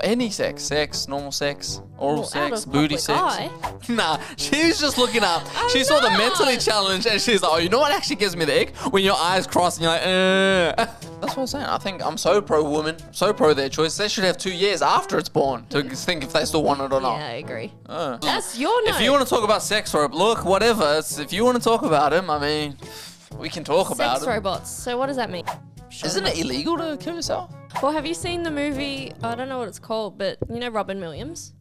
Any sex, normal sex, oral Well, out sex, of booty public sex. eye. Nah, she was just looking up. I'm She saw the not. mentally challenged and she's like, oh, you know what actually gives me the ick? When your eyes cross and you're like, That's what I'm saying. I think I'm so pro woman, so pro their choice. They should have 2 years after it's born to think if they still want it or not. Yeah, I agree. That's your no. If you want to talk about sex rope, look, whatever. If you want to talk about him, I mean, we can talk about Sex it. robots. So what does that mean? Isn't it illegal to kill yourself? Well, have you seen the movie? I don't know what it's called, but you know Robin Williams?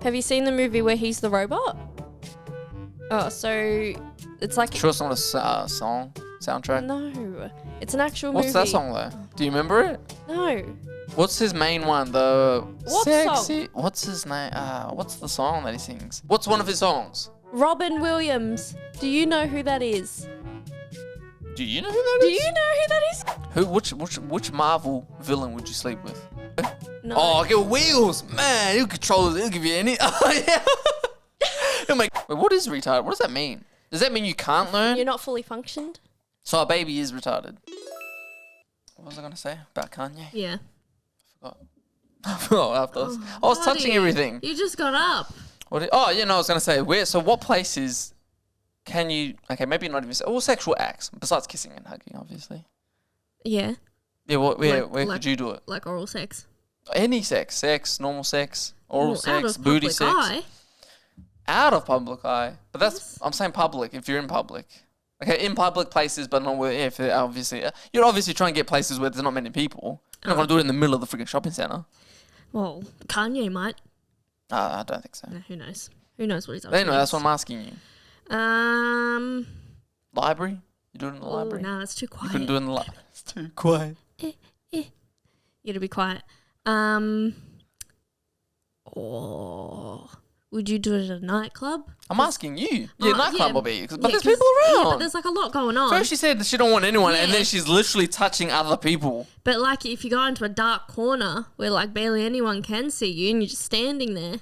Have you seen the movie where he's the robot? Oh, so it's like... Sure it's not a song, soundtrack? No, it's an actual movie. What's that song though? Do you remember it? No. What's his main one? The What sexy. song? What's his name? What's the song that he sings? What's one of his songs? Robin Williams. Do you know who that is? Do you know who that Do is? you know who that is? Which Marvel villain would you sleep with? No. Oh, get wheels, man. He'll control. He'll give you any. Oh yeah. He'll make. Wait, what is retarded? What does that mean? Does that mean you can't learn? You're not fully functioned? So a baby is retarded. What was I gonna say about Kanye? Yeah. I forgot. I was touching everything. You just got up. Oh, yeah, no, I was gonna say where. So what places can you? Okay, maybe not even all sexual acts besides kissing and hugging, obviously. Yeah. Yeah, where Like- could you do it? Like oral sex. Any sex, normal sex, oral Well, out sex, of booty public sex. eye. Out of public eye, but that's Yes. I'm saying public. If you're in public, okay, in public places, but not where. If they're obviously, you're obviously trying to get places where there's not many people. You're not gonna do it in the middle of the freaking shopping center. Well, Kanye might. I don't think so. No, who knows? Who knows what he's up But to? anyway, that's what I'm asking you. Library? You do it in the Oh, library? no, that's too You quiet. couldn't do it in the library. It's too quiet. You gotta be quiet. Or would you do it at a nightclub? I'm asking you. Yeah, Oh, nightclub yeah. will be. But Yeah, there's 'cause- people Yeah, around. but there's like a lot going on. First she said that she don't want anyone, and Yeah. then she's literally touching other people. But like if you go into a dark corner where like barely anyone can see you and you're just standing there,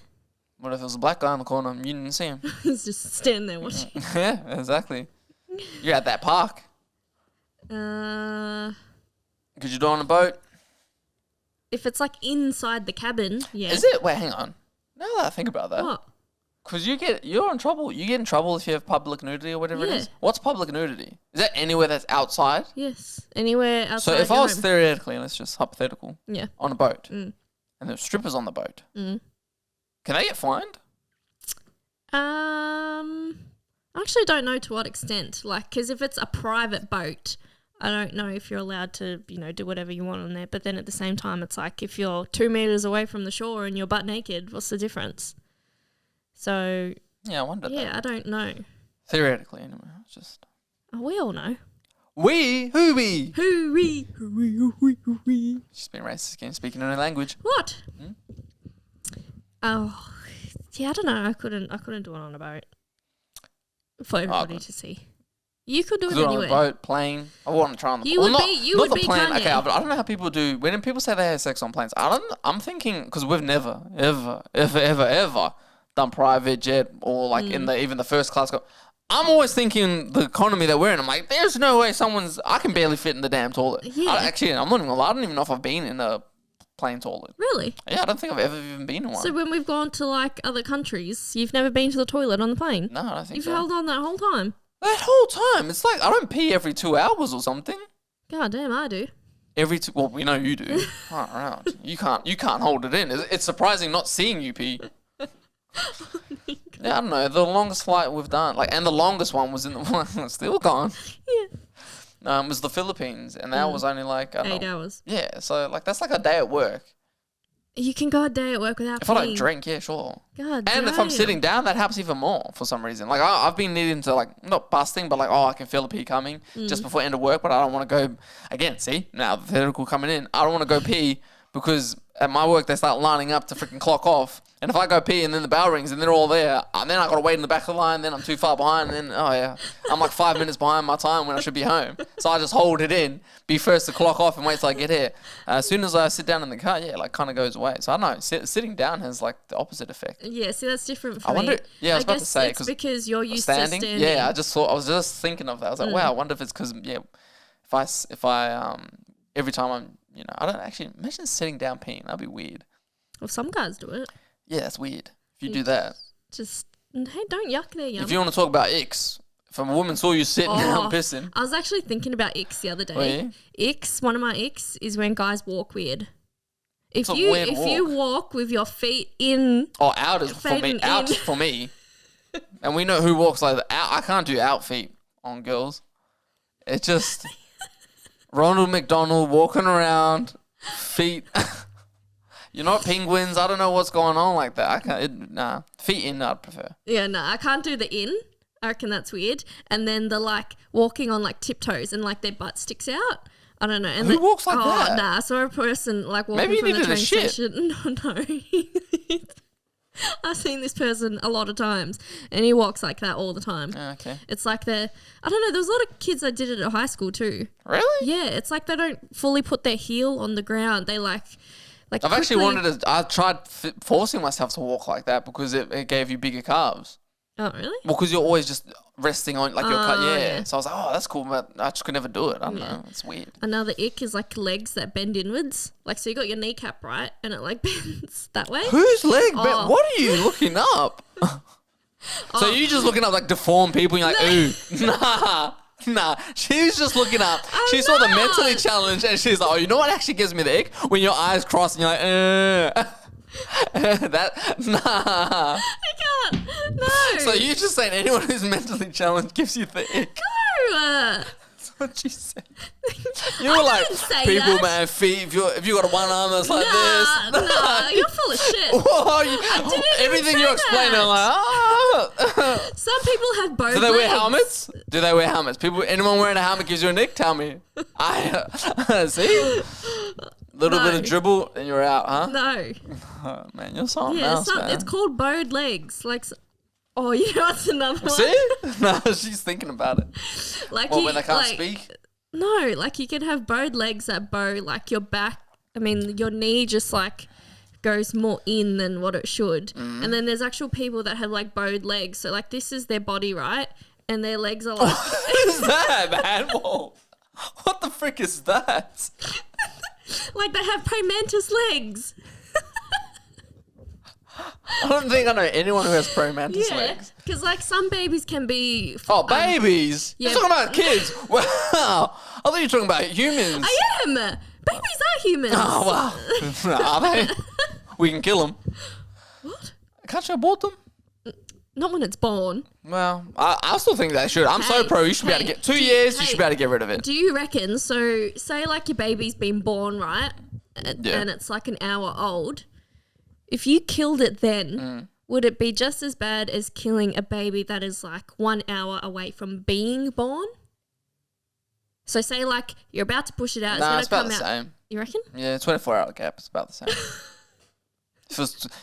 What if it was a black guy in the corner and you didn't see him? he's just standing there watching. Yeah, exactly. You're at that park. Could you do it on a boat? If it's like inside the cabin, yeah. Is it? Wait, hang on. Now that I think about that. What? Because you're in trouble. You get in trouble if you have public nudity or whatever it Yeah. is. What's public nudity? Is that anywhere that's outside? Yes. Anywhere outside So if your I was home. theoretically, let's just hypothetical, Yeah. on a boat, Mm. and there's strippers on the boat, Mm. can they get fined? I actually don't know to what extent. Like, because if it's a private boat, I don't know if you're allowed to, do whatever you want on there. But then at the same time, it's like if you're 2 meters away from the shore and you're butt naked, what's the difference? So, Yeah, I wonder. yeah, I don't know. Theoretically, anyway. It's just Oh, we all know. who we? Hooey. She's been racist again, speaking in her language. What? Hmm? Oh, yeah, I don't know. I couldn't do it on a boat for everybody good. to see. You could do it Do it on a anywhere. boat, plane. I want to try on the You well, would not, be- you not would the be plane. Kanye. Okay, but I don't know how people do. When people say they have sex on planes, I'm thinking because we've never, ever done private jet or like in even the first class. I'm always thinking the economy that we're in. I'm like, there's no way I can barely fit in the damn toilet. Yeah. Actually, I'm not even gonna lie. I don't even know if I've been in a plane toilet. Really? Yeah, I don't think I've ever even been in one. So when we've gone to like other countries, you've never been to the toilet on the plane? No, I don't think You've so. held on that whole time? That whole time, it's like I don't pee every 2 hours or something. God damn, I do. Well, we know you do. Far out. You can't hold it in. It's surprising not seeing you pee. Yeah, I don't know. The longest flight we've done, and the longest one was in the one still gone. Yeah. Was the Philippines, and that was only like I don't 8 know. hours. Yeah, so that's like a day at work. You can go a day at work without If I peeing. don't drink, yeah, sure. God And if I'm sitting down, that happens even more for some reason. Like I've been needing to not busting, but I can feel a pee coming just before end of work, but I don't want to go again. See now the theoretical coming in. I don't want to go pee because at my work they start lining up to freaking clock off, and if I go pee and then the bell rings and they're all there, and then I gotta wait in the back of the line. Then I'm too far behind, and then I'm like 5 minutes behind my time when I should be home. So I just hold it in, be first to clock off, and wait till I get here. As soon as I sit down in the car, kind of goes away. So I don't know. Sitting down has the opposite effect. Yeah, see, that's different for I me. wonder. Yeah, I was about to guess say it's because you're used standing. to standing. Yeah, I was just thinking of that. I was like, wow, I wonder if it's because if I every time I don't actually imagine sitting down peeing. That'd be weird. Well, some guys do it. Yeah, that's weird. If you do that. Just, hey, don't yuck there, yum. If you want to talk about icks, if a woman saw you sitting down pissing. I was actually thinking about icks the other day. Icks, one of my icks is when guys walk weird. If you walk with your feet in. Oh, out is for me. Out for me. And we know who walks like that. Out, I can't do out feet on girls. It's just Ronald McDonald walking around, feet. You're not penguins. I don't know what's going on like that. I can't. Feet in, I'd prefer. Yeah, no, I can't do the in. I reckon that's weird. And then the like walking on like tiptoes and like their butt sticks out. I don't know. And who walks like that? Nah, I saw a person like walking Maybe from the train shit. station. No. I've seen this person a lot of times and he walks like that all the time. Okay. It's like I don't know, there's a lot of kids that did it at high school too. Really? Yeah, it's like they don't fully put their heel on the ground. They like I've actually wanted to, I tried forcing myself to walk like that because it gave you bigger calves. Oh, really? Well, because you're always just resting on, like, your cut. Yeah. So I was like, oh, that's cool, but I just could never do it. I don't know. It's weird. Another ick is, like, legs that bend inwards. Like, so you got your kneecap, right? And it, like, bends that way. Whose leg? What are you looking up? So you just looking up, like, deformed people and you're like, ooh, nah. She was just looking up. She saw the mentally challenged and she's like, oh, you know what actually gives me the ick? When your eyes cross and you're like, I can't. No. So you're just saying anyone who's mentally challenged gives you the ick? No. That's what she said. You were like, people, that. Man, feet. If you got one arm that's like this. Nah, you're full of shit. Whoa, everything you explain, I'm like, oh. Some people have both. Do they wear helmets? Anyone wearing a helmet gives you a nick? Tell me. See. Little bit of dribble and you're out, huh? No. Oh, man, you're something else, man. It's called bowed legs. Like, oh, you know what's another one? See? No, she's thinking about it. Like when they can't speak? No, like you can have bowed legs that bow like your back. I mean, your knee just like goes more in than what it should. And then there's actual people that have like bowed legs. So like this is their body, right? And their legs are like... What is that, man? Whoa. What the frick is that? Like they have praying mantis legs. I don't think I know anyone who has praying mantis legs. Because like some babies can be... babies? Yeah. You're talking about kids? Wow. I thought you were talking about humans. I am. Babies are humans. Oh, wow. Are they? We can kill them. What? Can't you abort them? Not when it's born. Well, I still think they should. I'm so pro. You should be able to get 2 years. You should be able to get rid of it. Do you reckon? So, say like your baby's been born, right? And it's like an hour old. If you killed it then, would it be just as bad as killing a baby that is like 1 hour away from being born? So, say like you're about to push it out. It's about the same. You reckon? Yeah, 24-hour gap. It's about the same. If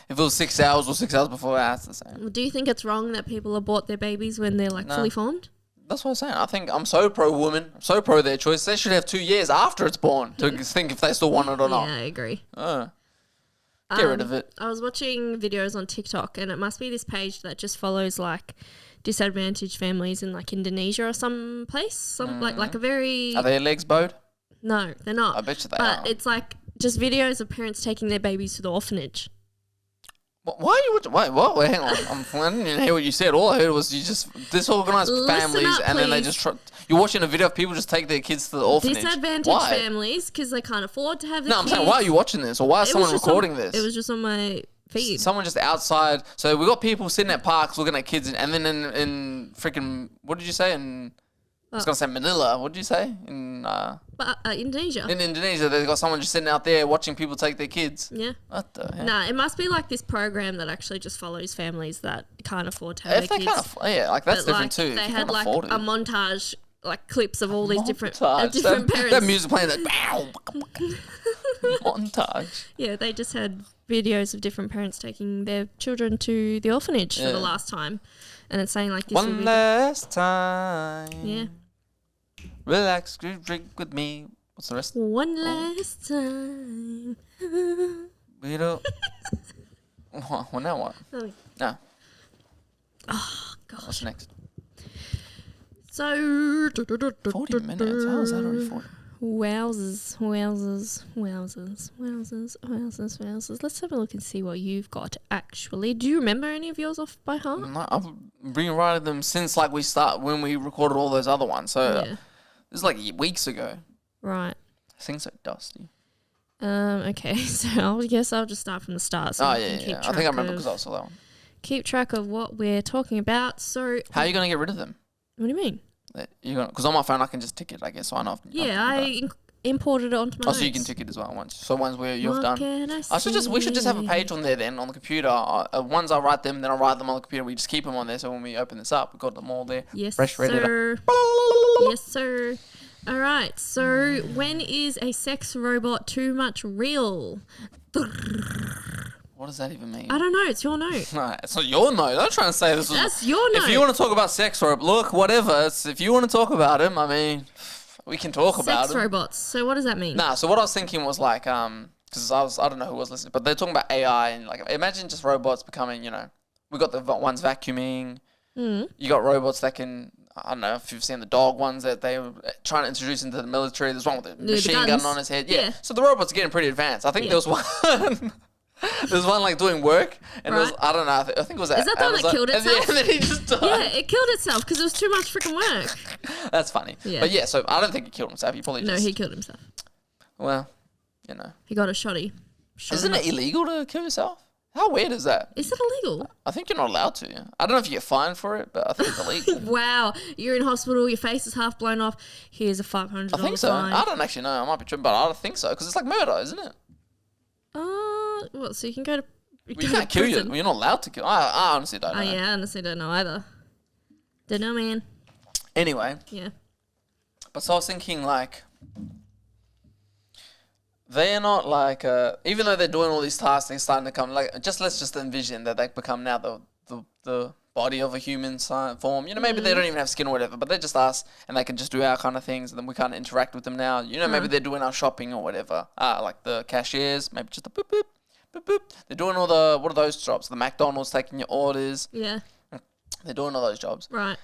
it was 6 hours or 6 hours before, that's the same. Well, do you think it's wrong that people abort their babies when they're like fully formed? That's what I'm saying. I think I'm so pro woman. I'm so pro their choice. They should have 2 years after it's born to think if they still want it or not. Yeah, I agree. Get rid of it. I was watching videos on TikTok and it must be this page that just follows like disadvantaged families in like Indonesia or some place. Like a very... Are their legs bowed? No, they're not. I bet you they are. But it's like just videos of parents taking their babies to the orphanage. Why are you watching? Wait, what? Wait, hang on. I didn't hear what you said. All I heard was you just disorganized families and then they just you're watching a video of people just take their kids to the orphanage. Disadvantaged families because they can't afford to have the kids. I'm saying, why are you watching this? Or why is someone recording this? It was just on my feed. Someone just outside. So we got people sitting at parks looking at kids and then in freaking, what did you say? I was going to say Manila. What did you say? In Indonesia. In Indonesia, they've got someone just sitting out there watching people take their kids. Yeah. What the hell? Nah, it must be like this program that actually just follows families that can't afford to have their kids. Like that's different too. They had like a montage, like clips of all these different parents. That music playing that montage. Yeah, they just had videos of different parents taking their children to the orphanage for the last time. And it's saying like this one last time. Yeah. Relax, drink with me. What's the rest? One last time. We don't. Well, now what? No. Oh, gosh. What's next? So. 40 minutes. How is that already 40? Wowzers, wowzers, wowzers, wowzers, wowzers, wowzers. Let's have a look and see what you've got, actually. Do you remember any of yours off by heart? No, I've rewriting them since like when we recorded all those other ones. So Yeah. this is like weeks ago. Right. Things so dusty. Okay, so I guess I'll just start from the start. So Oh we yeah, can yeah. keep I think I track remember of- because I saw that one. Keep track of what we're talking about. So, How are you gonna get rid of them? what do you mean? Because on my phone I can just tick it, I guess. So I know. Yeah, I imported it onto my so you can notes. tick it as well once. So ones where you've What done. can We should just have a say? page on there then on the computer. Once I write them, then I write them on the computer. We just keep them on there. So when we open this up, we've got them all there. Yes, Fresh, ready to- sir. Yes, sir. All right. So, when is a sex robot too much real? What does that even mean? I don't know. It's your note. Nah, it's not your note. Don't try and say this was. That's your note. If you want to talk about sex or look, whatever. If you want to talk about him, I mean, we can talk about Sex him. robots. So, what does that mean? Nah, so what I was thinking was like, because I don't know who was listening, but they're talking about AI and like, imagine just robots becoming, we got the ones vacuuming. Mm. You got robots that can, I don't know if you've seen the dog ones that they were trying to introduce into the military. There's one with a The machine gun guns. on his head. Yeah. Yeah. So the robots are getting pretty advanced. I think Yeah. there was one. There's one like doing work, and it was, Right. I don't know. I think it was. Is that the one that killed itself? And then he just died. Yeah, it killed itself because it was too much freaking work. That's funny. Yeah. But yeah, so I don't think he killed himself. He probably No, just. he killed himself. Well, He got a shotty. Shot isn't him it illegal to kill yourself? How weird is that? up. Is it illegal? I think you're not allowed to. I don't know if you get fined for it, but I think it's illegal. Wow, you're in hospital, your face is half blown off. Here's a $500 I think so. fine. I don't actually know. I might be tripping, but I don't think so because it's like murder, isn't it? What? So you can go to. Well, you can't kill you. You're not allowed to kill. I honestly don't know. Oh yeah, I honestly don't know either. Don't know, man. Anyway, Yeah. but so I was thinking like, they're not like even though they're doing all these tasks, they're starting to come like let's just envision that they become now the body of a human form. Maybe they don't even have skin or whatever, but they're just us, and they can just do our kind of things, and then we can't interact with them now. Maybe they're doing our shopping or whatever. Like the cashiers, maybe just a boop boop. Boop, boop. They're doing all the, what are those jobs? The McDonald's taking your orders. Yeah. They're doing all those jobs. Right.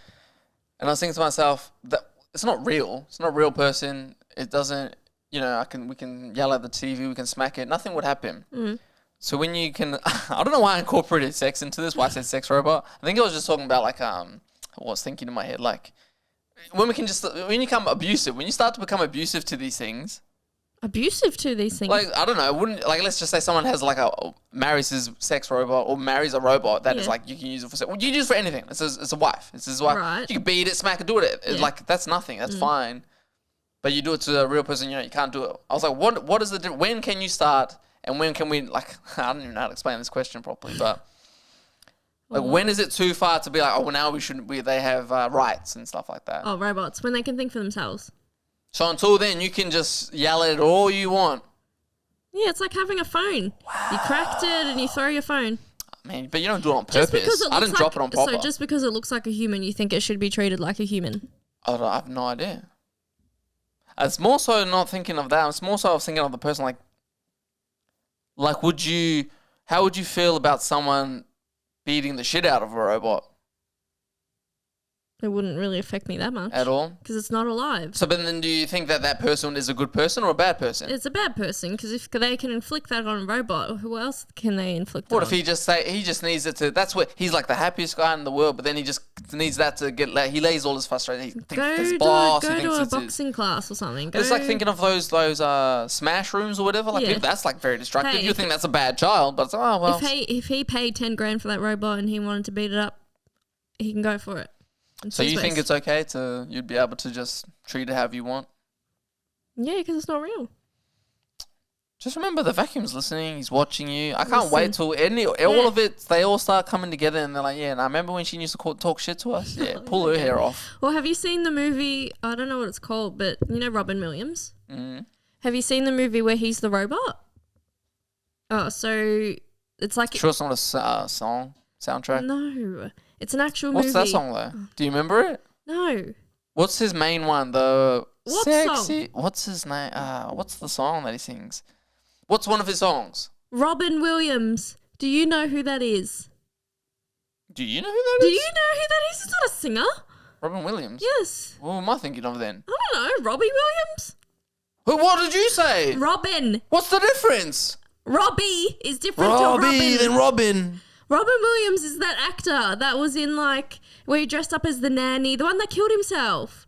And I was thinking to myself, that it's not real. It's not a real person. It doesn't, we can yell at the TV, we can smack it. Nothing would happen. Mm. So when you can, I don't know why I incorporated sex into this, why I said sex robot. I think I was just talking about like, I was thinking in my head, like, when you become abusive, when you start to become abusive to these things, Abusive to these things. like, I don't know, let's just say someone has like marries his sex robot or marries a robot that is Yeah. like, you can use it for sex. Well, you can use it for anything. It's a wife. It's his wife. Right. You can beat it, smack it, do it. It's Yeah. like, that's nothing. That's fine. But you do it to a real person, you can't do it. I was like, what is the when can you start and when can we, like, I don't even know how to explain this question properly, but like, when is it too far to be like, oh, well, now they have rights and stuff like that. Oh, robots, when they can think for themselves. So until then, you can just yell at it all you want. Yeah, it's like having a phone. You cracked it and you throw your phone. Man, but you don't do it on Just purpose. because it I looks didn't drop it on proper. So just because it looks like a human, you think it should be treated like a human. I have no idea. It's more so not thinking of that. It's more so I was thinking of the person like how would you feel about someone beating the shit out of a robot It wouldn't really affect me that much. at all? Because it's not alive. So, but then do you think that person is a good person or a bad person? It's a bad person because if they can inflict that on a robot, who else can they inflict What it if on? he just needs it to? That's what he's like the happiest guy in the world, but then he just needs that to get. He lays all his frustration. He thinks Go his to, boss. go he to thinks a it's his- boxing class or something. Go, It's like thinking of those smash rooms or whatever. Like Yeah. that's like very destructive. Hey, you if- think that's a bad child, but it's like, oh well. if he paid 10 grand for that robot and he wanted to beat it up, he can go for it. It's So his you think waste. it's okay you'd be able to just treat it however you want? Yeah, because it's not real. Just remember the vacuum's listening. He's watching you. I can't Listen. wait till all of it. They all start coming together and they're like, yeah. And I remember when she used to talk shit to us. Yeah, pull her hair off. Well, have you seen the movie? I don't know what it's called, but you know Robin Williams? Mm. Have you seen the movie where he's the robot? Oh, so it's like... Sure, it's not a song soundtrack. No, it's an actual What's movie. that song though? Do you remember it? No. What's his main one? The What sexy. What's his name? What's the song that he sings? What's one of his songs? Robin Williams. Do you know who that is? Do you know who that Do is? you know who that is? He's not a singer. Robin Williams. Yes. What am I thinking of then? I don't know. Robbie Williams? What did you say? Robin. What's the difference? Robbie is different to Robbie, Robin. then Robin. Robin Williams is that actor that was in like where he dressed up as the nanny, the one that killed himself.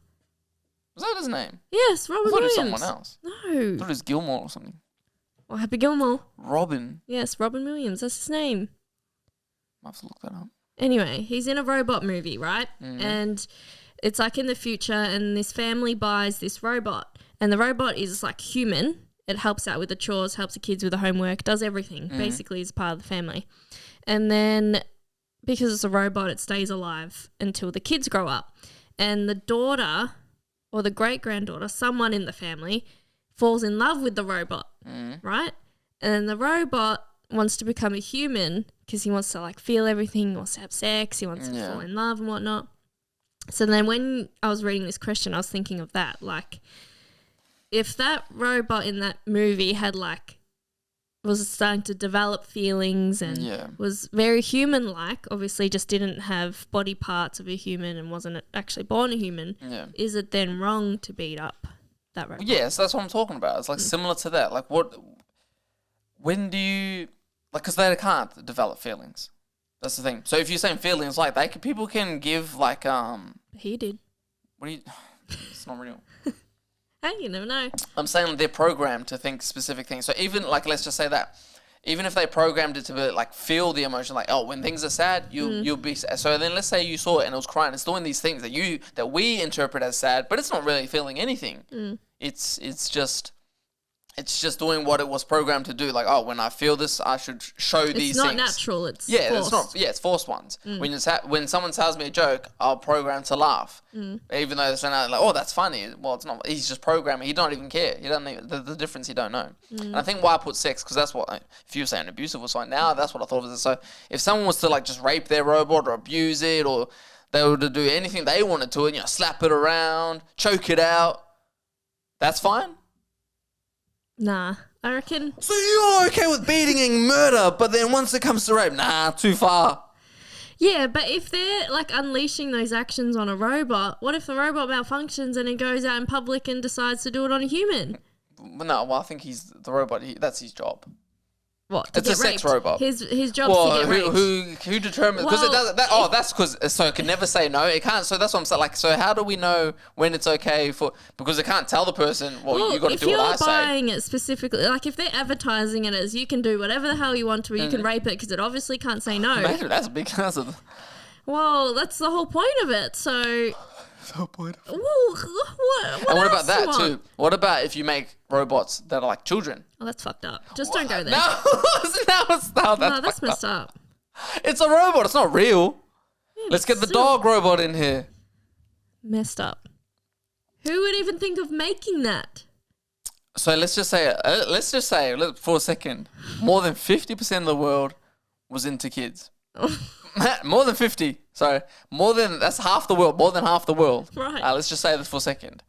Was that his name? Yes, Robin I thought Williams. it was someone else. No. I thought it was Gilmore or something. Well, Happy Gilmore. Robin. Yes, Robin Williams. That's his name. I have to look that up. Anyway, he's in a robot movie, right? And it's like in the future, and this family buys this robot, and the robot is like human. It helps out with the chores, helps the kids with the homework, does everything. Basically, is part of the family. And then because it's a robot, it stays alive until the kids grow up. And the daughter or the great-granddaughter, someone in the family, falls in love with the robot, right? And the robot wants to become a human because he wants to like feel everything, he wants to have sex, he wants to fall in love and whatnot. So then when I was reading this question, I was thinking of that. Like, if that robot in that movie had like, was starting to develop feelings and was very human-like, obviously just didn't have body parts of a human and wasn't actually born a human, is it then wrong to beat up that robot? Yes, that's what I'm talking about. It's like similar to that. Like when do you, like, because they can't develop feelings. That's the thing. So if you're saying feelings, like people can give like He did. what do you? It's not real. Hey, you never know. I'm saying they're programmed to think specific things. So even like let's just say that, even if they programmed it to be, like feel the emotion, like when things are sad, you'll be sad. So then let's say you saw it and it was crying. It's doing these things that we interpret as sad, but it's not really feeling anything. It's just doing what it was programmed to do. Like, when I feel this, I should show these things. It's not natural. It's forced. It's not. Yeah, it's forced ones. When someone tells me a joke, I'll program to laugh, even though they're saying like, that's funny. Well, it's not. He's just programming. He don't even care. He doesn't even, the difference. He don't know. And I think why I put sex, because that's what, if you were saying abusive or something, now that's what I thought of it. So if someone was to like just rape their robot or abuse it, or they were to do anything they wanted to it, slap it around, choke it out, that's fine. Nah, I reckon. So you're okay with beating and murder, but then once it comes to rape, nah, too far. Yeah, but if they're like unleashing those actions on a robot, what if the robot malfunctions and it goes out in public and decides to do it on a human? No, well, I think he's the robot. That's his job. What? It's a sex robot. His job's to get raped. Who determines? Because it does that. That's because so it can never say no. It can't. So that's what I'm saying. Like, so how do we know when it's okay for? Because it can't tell the person. Well, you got to do what I say. If you're buying it specifically, like if they're advertising it as you can do whatever the hell you want to, you can rape it because it obviously can't say no. Maybe that's a big answer. Well, that's the whole point of it. So. What And what about that too? What about if you make robots that are like children? Oh, that's fucked up. Just don't go there. No, that's messed up. It's a robot. It's not real. Yeah, Let's get the dog robot in here. Messed up. Who would even think of making that? So let's just say for a second, more than 50% of the world was into kids. More than 50. Sorry. That's half the world. More than half the world. Right. Let's just say this for a second.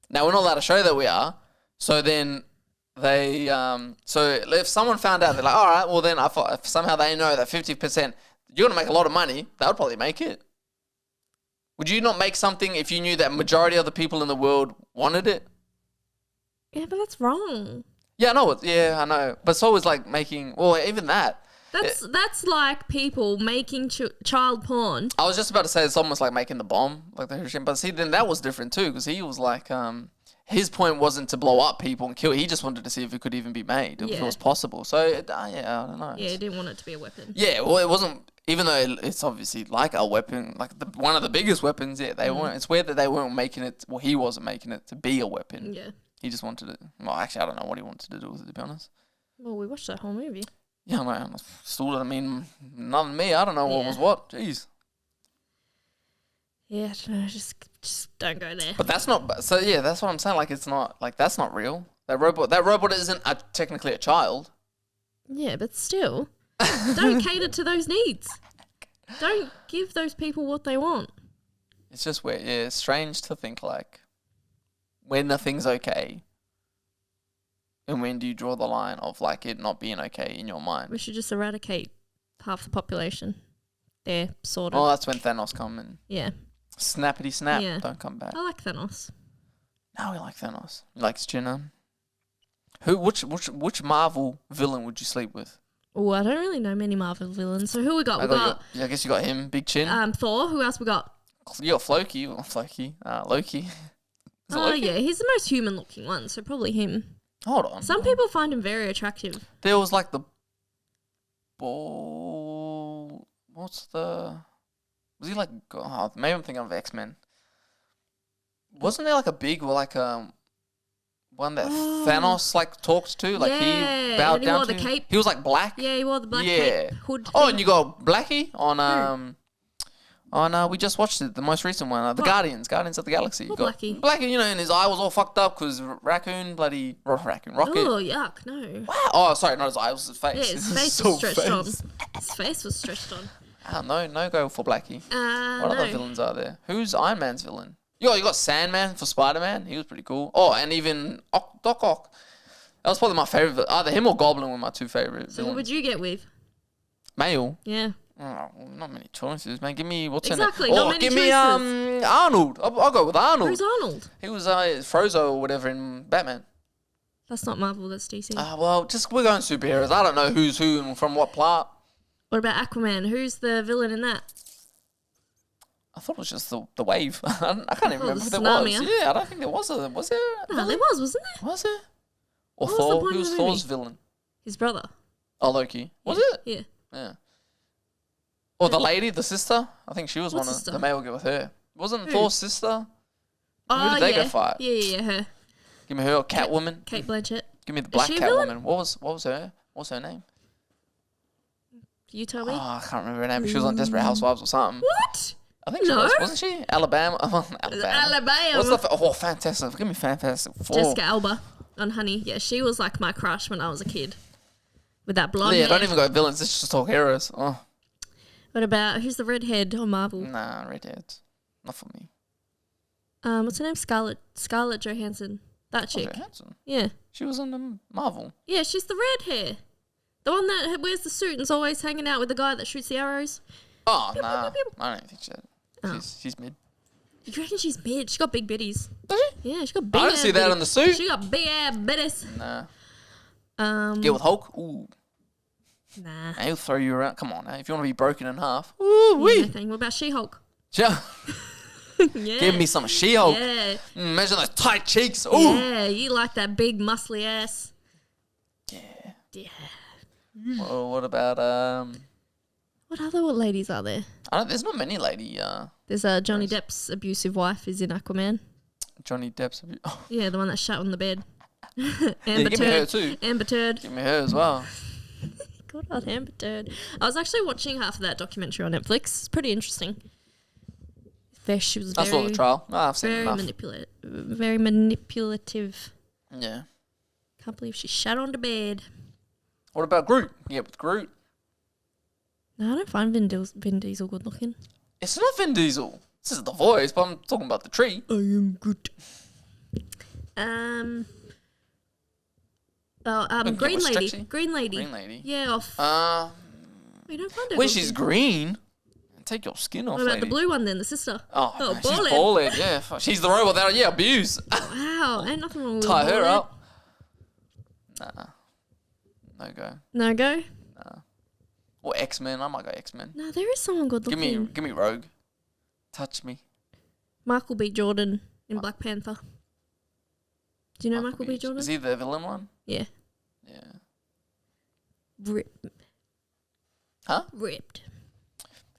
Now, we're not allowed to show that we are. So then they, so if someone found out, they're like, all right, well then if somehow they know that 50%, you're going to make a lot of money, they would probably make it. Would you not make something if you knew that majority of the people in the world wanted it? Yeah, but that's wrong. Yeah, I know. I know. But it's always like making, well, even that. That's like people making child porn. I was just about to say it's almost like making the bomb, like the Hiroshima. But see, then that was different too, because he was like, his point wasn't to blow up people and kill. He just wanted to see if it could even be made, if it was possible. So I don't know. Yeah, he didn't want it to be a weapon. Yeah, well, it wasn't. Even though it's obviously like a weapon, like one of the biggest weapons. Yeah, they weren't. It's weird that they weren't making it. Well, he wasn't making it to be a weapon. Yeah. He just wanted it. Well, actually, I don't know what he wanted to do with it, to be honest. Well, we watched that whole movie. Yeah, man. Still doesn't mean nothing to me. I don't know what was what. Jeez. Yeah, no, just don't go there. But that's not. So yeah, that's what I'm saying. Like it's not. Like that's not real. That robot isn't technically a child. Yeah, but still, don't cater to those needs. Don't give those people what they want. It's just weird. Yeah, it's strange to think like when nothing's okay. And when do you draw the line of like it not being okay in your mind? We should just eradicate half the population. They're sort of. Oh, that's when Thanos come in. Yeah. Snappity snap. Yeah. Don't come back. I like Thanos. No, we like Thanos. He likes Jenna. Which Marvel villain would you sleep with? Oh, I don't really know many Marvel villains. So who we got? We got I guess you got him, Big Chin. Thor. Who else we got? You got Loki. Loki. Is it Oh, Loki? yeah. He's the most human-looking one, so probably him. Hold on. Some people find him very attractive. There was like the ball. Was he like? Oh, maybe I'm thinking of X-Men. Wasn't there like a big one that Thanos like talked to? Like he Yeah, bowed and he down wore to the him? cape. He was like black. Yeah, he wore the black Yeah. cape hood Oh, thing. and you got Blackie on we just watched it, the most recent one, the What? Guardians of the Galaxy. You What got Blackie? Blackie, and his eye was all fucked up because Rocket. Oh, yuck, no. Wow. Oh, sorry, not his eye, it was his face. Yeah, his face So was stretched on. face. His face was stretched on. No go for Blackie. What No. other villains are there? Who's Iron Man's villain? You got Sandman for Spider-Man. He was pretty cool. Oh, and even Doc Ock. That was probably my favorite. Either him or Goblin were my two favorite So who villains. would you get with? Male. Yeah. Oh, not many choices, man. Give me what's Exactly, her name? not many give me choices. Arnold. I'll go with Arnold. Who's Arnold? He was Frozo or whatever in Batman. That's not Marvel, that's DC. Well, we're going superheroes. I don't know who's who and from what plot. What about Aquaman? Who's the villain in that? I thought it was just the wave. I can't even remember if the there was. tsunami, huh? Yeah, I don't think there was a. Was there? a No, villain? there wasn't there? Was there? Or What was the Thor? point Who of was the Thor's movie? villain? His brother. Oh, Loki. Was Yeah. it? Yeah. Yeah. Or the lady, the sister. I think she was What one sister? of the male. Go with her. Wasn't Who? Thor's sister? Oh, did they yeah. go fight? Yeah, her. Give me her. Catwoman. Kate Blanchett. Give me the black she a villain? Catwoman. What was her? What's her name? You tell me. Oh, I can't remember her name. But she was on Desperate Housewives or something. What? I think she No. was. Wasn't she? Alabama. Alabama. What's Fantastic. Give me Fantastic Four. Jessica Alba on Honey. Yeah, she was like my crush when I was a kid. With that blonde Yeah, hair. don't even go villains. Let's just talk heroes. Oh, What about, who's the redhead on Marvel? nah, redheads. Not for me. What's her name? Scarlett Johansson. That Was chick. it Hanson? Yeah. She was in the Marvel. Yeah, she's the red hair. The one that wears the suit and is always hanging out with the guy that shoots the arrows. Oh, Pew, nah. pew, pew, I don't think Oh. she's mid. You reckon she's mid? She got big bitties. Does she? Yeah, she got big I didn't see that bitties. on the suit. She got big ass bitties. Nah. Get with Hulk? Ooh. Nah. He'll throw you around. Come on, now. If you want to be broken in half. Yeah, Ooh, wee. nothing. What about She-Hulk? Yeah. Yeah. Give me some She-Hulk. Yeah. Imagine those tight cheeks. Ooh. Yeah, you like that big muscly ass. Yeah. Yeah. Well, what about What other ladies are there? there's not many lady There's Johnny Depp's abusive wife is in Aquaman. Johnny Depp's. Yeah, the one that shot on the bed. Yeah, Amber give me her Turd. too. Amber Turd. Give me her as well. Good old Amber Turd. I was actually watching half of that documentary on Netflix. It's pretty interesting. She was I saw the trial. I've seen very enough. very manipulative. Yeah. Can't believe she shat on the bed. What about Groot? Yeah, with Groot. No, I don't find Vin Diesel good looking. It's not Vin Diesel. This is the voice, but I'm talking about the tree. I am good. Green what's Lady. Strexy? Green Lady. Green Lady. Yeah, off. You don't find her When good she's looking. green, take your skin off, What about lady. the blue one then, the sister? Oh, she's ballin'. ballin', yeah. She's the robot that, abuse. Wow, ain't nothing wrong with Tie her ballin'. up. Nah. No go. No go? Or X-Men. I might go X-Men. No, there is someone good looking. Give me Rogue. Touch me. Michael B. Jordan in Black Panther. Do you know Michael B. Jordan? Is he the villain one? Yeah. Yeah. Huh? Ripped.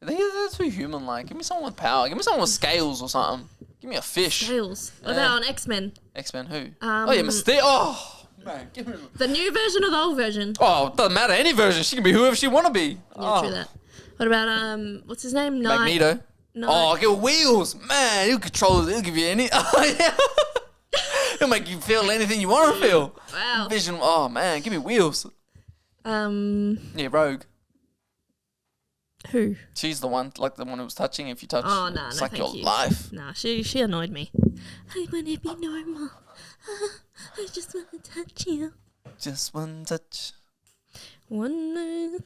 They're too human-like. Give me someone with power. Give me someone with scales or something. Give me a fish. Scales. What Yeah. about on X-Men? X-Men who? Um, Oh, yeah, Mystique. Oh, man. Give me... The new version or the old version? Oh, doesn't matter. Any version. She can be whoever she want to be. Yeah, true that. What about, what's his name? Magneto. No. Oh, get wheels. Man, he'll control it. He'll give you any... Oh, yeah. He'll make you feel anything you want to feel. Wow. Vision. Oh, man. Give me wheels. Yeah, Rogue. Who? She's the one, like the one who was touching. If you touch, Oh, no, it's no, like thank your you. life. Nah, she annoyed me. I want to be normal. I just want to touch you. Just one touch. One night.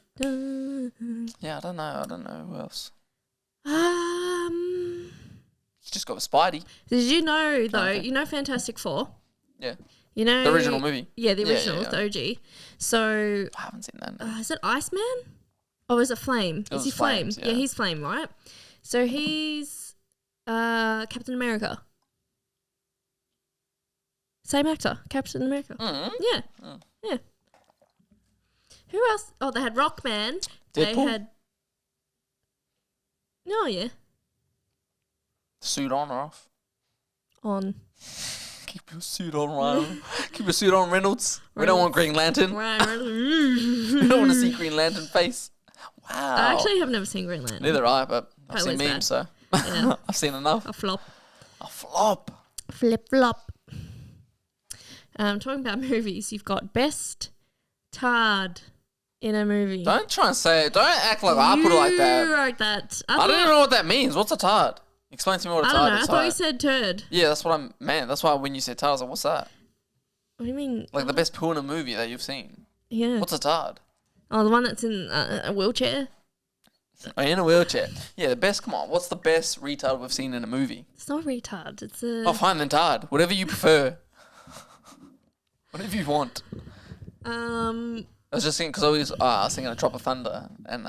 Yeah, I don't know who else. Just got with Spidey. Did you know though? Okay. You know Fantastic Four. Yeah. You know The original movie. Yeah, the Yeah, original, yeah. the OG. So I haven't seen that. is it Iceman? Or is it Flame? It Is he was Flame? Flames, Yeah. yeah. He's Flame, right? So he's Captain America. Same actor, Captain America. Mm-hmm. Yeah. Yeah. Who else? Oh, they had Rockman. They Deadpool? had. Oh yeah. Suit on or off? On. Keep your suit on, Ryan. Keep your suit on, Reynolds. We don't want Green Lantern. We don't want to see Green Lantern face. Wow. I actually have never seen Green Lantern. Neither I, but I've That seen was memes, so Yeah. I've seen enough. A flop. A flop. Flip flop. Talking about movies, you've got best tard in a movie. Don't try and say it. Don't act like I put it like You that. wrote that. I don't even know what that means. What's a tard? Explain to me what a I tard don't know. is. I thought you Sorry. said turd. Yeah, that's what I'm. Man, that's why when you said tard, I was like, what's that? What do you mean? Like the best poo in a movie that you've seen. Yeah. What's a tard? Oh, the one that's in a wheelchair. Oh, in a wheelchair. Yeah, the best. Come on. What's the best retard we've seen in a movie? It's not retard. It's a. Oh, fine then, tard. Whatever you prefer. Whatever you want. Um. I was just thinking because I was thinking a Drop of Thunder and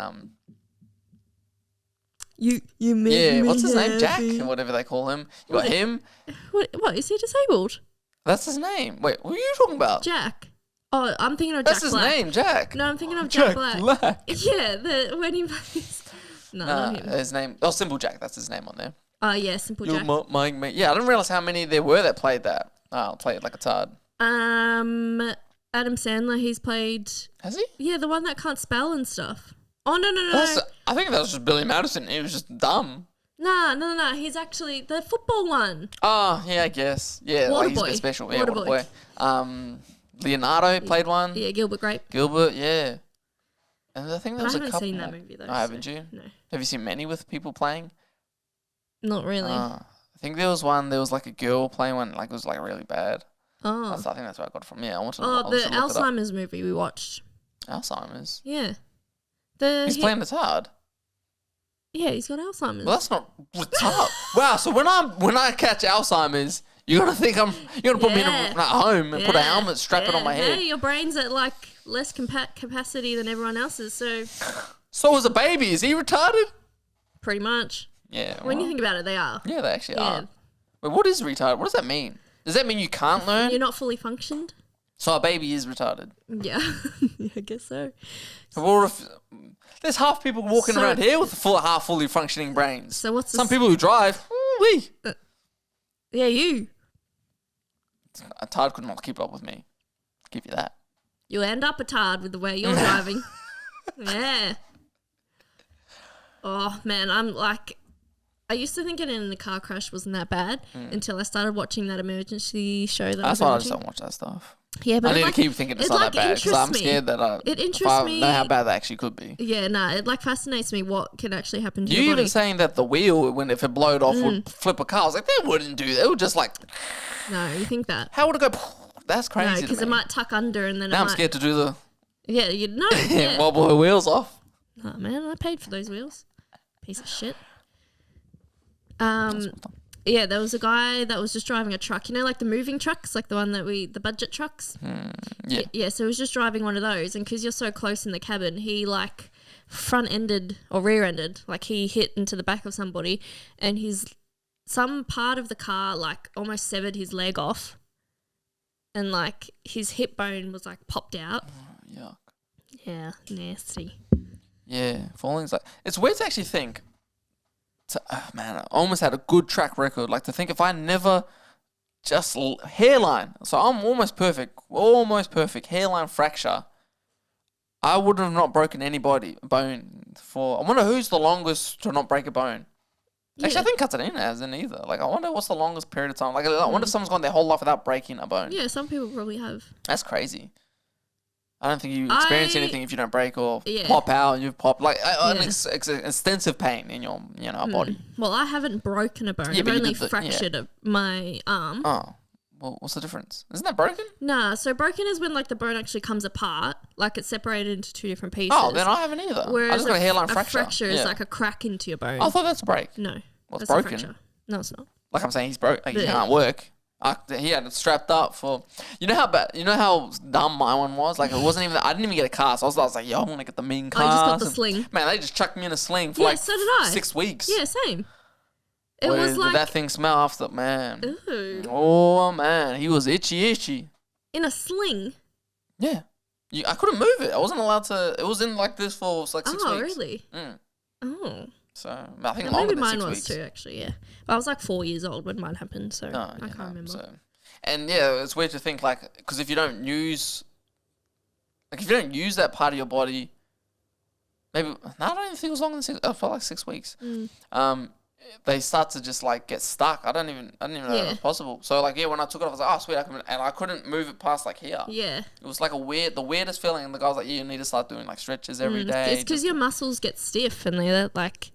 You make yeah, me what's his name? Jack happy. or whatever they call him. You got him. What is he disabled? That's his name. Wait, what are you talking about? Jack. Oh, I'm thinking of That's Jack his Black. name, Jack. No, I'm thinking of Jack Black. Black. Yeah, when he plays. No, not him. His name. Oh, Simple Jack. That's his name on there. Oh yeah, Simple Jack. Yeah, I didn't realize how many there were that played that. Oh, played like a tard. Adam Sandler. He's played. Has he? Yeah, the one that can't spell and stuff. Oh no. I think that was just Billy Madison. He was just dumb. No. He's actually the football one. Oh, yeah, I guess. Yeah, like he's a Waterboy. bit special. Yeah, Waterboy. Waterboy. Leonardo played one. Yeah, Gilbert Grape. Gilbert, yeah. And I think there was I a haven't couple. seen that movie though. Oh, haven't you? No, Have you seen many with people playing? not really. I think there was one. There was like a girl playing one. Like it was like really bad. Oh. I think that's where I got it from. Yeah, I wanted to. Oh, I the wanted to look it up. Alzheimer's movie we watched. Alzheimer's. Yeah. He's playing the tard. Yeah, he's got Alzheimer's. Well, that's not retard. Wow. So when I catch Alzheimer's, you're gonna put me in at home and put a helmet, strap it on my head. Hey, your brain's at like less capacity than everyone else's, so So is a baby. Is he retarded? pretty much. Yeah. When you well, think about it, they are. yeah, they actually Yeah. are. Wait, what is retarded? What does that mean? Does that mean you can't learn? You're not fully functioned. So a baby is retarded. Yeah, yeah, I guess so. Or if there's half people walking So- around here with half fully functioning brains. So what's Some people who drive, wee. Yeah, you. A tard could not keep up with me. Give you that. You'll end up a tard with the way you're driving. Yeah. Oh man, I'm like, I used to think getting in a car crash wasn't that bad until I started watching that emergency show that That's I why I was just watching. don't watch that stuff. Yeah, but I it, need like, to keep thinking it's it, not like, that bad because interests I'm me. scared that It if interests I me. know how bad that actually could be. Yeah, no, it like fascinates me what can actually happen to You your even body. saying that the wheel, if it blowed off, would flip a car. I was like, they wouldn't do that. It would just like, No, you think that? how would it go? That's No, crazy. because to it me. might tuck under and then Now it I'm might. scared to do the Yeah, you know. Yeah. wobble her wheels off. Oh man, I paid for those wheels. Piece of shit. Yeah, there was a guy that was just driving a truck. You know, like the moving trucks, like the one that the budget trucks. Yeah. Yeah, so he was just driving one of those, and because you're so close in the cabin, he like front-ended or rear-ended, like he hit into the back of somebody, and some part of the car like almost severed his leg off, and like his hip bone was like popped out. Yuck. Yeah, nasty. Yeah, falling's like it's weird to actually think. Man, I almost had a good track record. Like to think if I never just hairline, so I'm almost perfect hairline fracture. I would have not broken any bone for. I wonder who's the longest to not break a bone. Yeah. Actually, I think Katarina hasn't either. Like, I wonder what's the longest period of time. Like, I wonder if someone's gone their whole life without breaking a bone. Yeah, some people probably have. That's crazy. I don't think you experience I- anything if you don't break or Yeah. pop out and you've popped. Like, an Yeah. extensive pain in your body. Well, I haven't broken a bone. Yeah, I've but you only did fractured my arm. Oh, well, what's the difference? Isn't that broken? Nah, so broken is when like the bone actually comes apart, like it's separated into two different pieces. Oh, then I haven't either. Whereas I just got a hairline a fracture. fracture is Yeah. like a crack into your bone. I thought that's a break. No, Well, it's that's a broken. fracture. No, it's not. like I'm saying, he's broke. Like he Yeah. can't work. He had it strapped up for. You know how bad. You know how dumb my one was. Like it wasn't even. I didn't even get a cast. I was like, yo, I want to get the mean cast. I just got the sling. Man, they just chucked me in a sling for Yeah, like so did I. 6 weeks. Yeah, same. It Boy, was did like that thing smell after, man. Ooh. Oh man, he was itchy. in a sling. Yeah, I couldn't move it. I wasn't allowed to. It was in like this for like 6 Oh, weeks. really? Mm. Oh. So I think Maybe longer than mine 6 was weeks. too, actually, yeah. But I was like 4 years old when mine happened, so Oh, I yeah, can't no, remember. So. And yeah, it's weird to think like, because if you don't use that part of your body, maybe no, I don't even think it was longer than 6. I felt like 6 weeks. They start to just like get stuck. I didn't even know that was possible. So like when I took it off, I was like, oh sweet, I couldn't move it past like here. Yeah. It was like the weirdest feeling. And the guy was like, yeah, you need to start doing like stretches every day. It's because your muscles get stiff and they're like,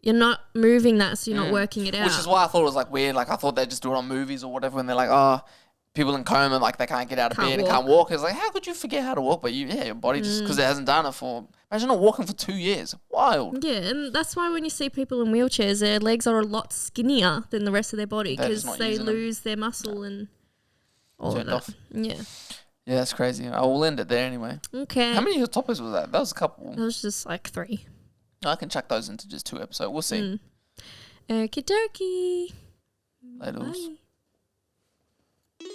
you're not moving that, so you're not working it out. Which is why I thought it was like weird. Like I thought they just do it on movies or whatever, and they're like, oh, people in coma, like they can't get out of bed and can't walk. It's like, how could you forget how to walk? But your body just because it hasn't done it for. Imagine not walking for 2 years. Wild. Yeah, and that's why when you see people in wheelchairs, their legs are a lot skinnier than the rest of their body because they lose their muscle and all of that. Off. Yeah. Yeah, that's crazy. I will end it there anyway. Okay. How many topics was that? That was a couple. It was just like 3. I can chuck those into just 2 episodes. We'll see. Okie dokie. Later. Bye.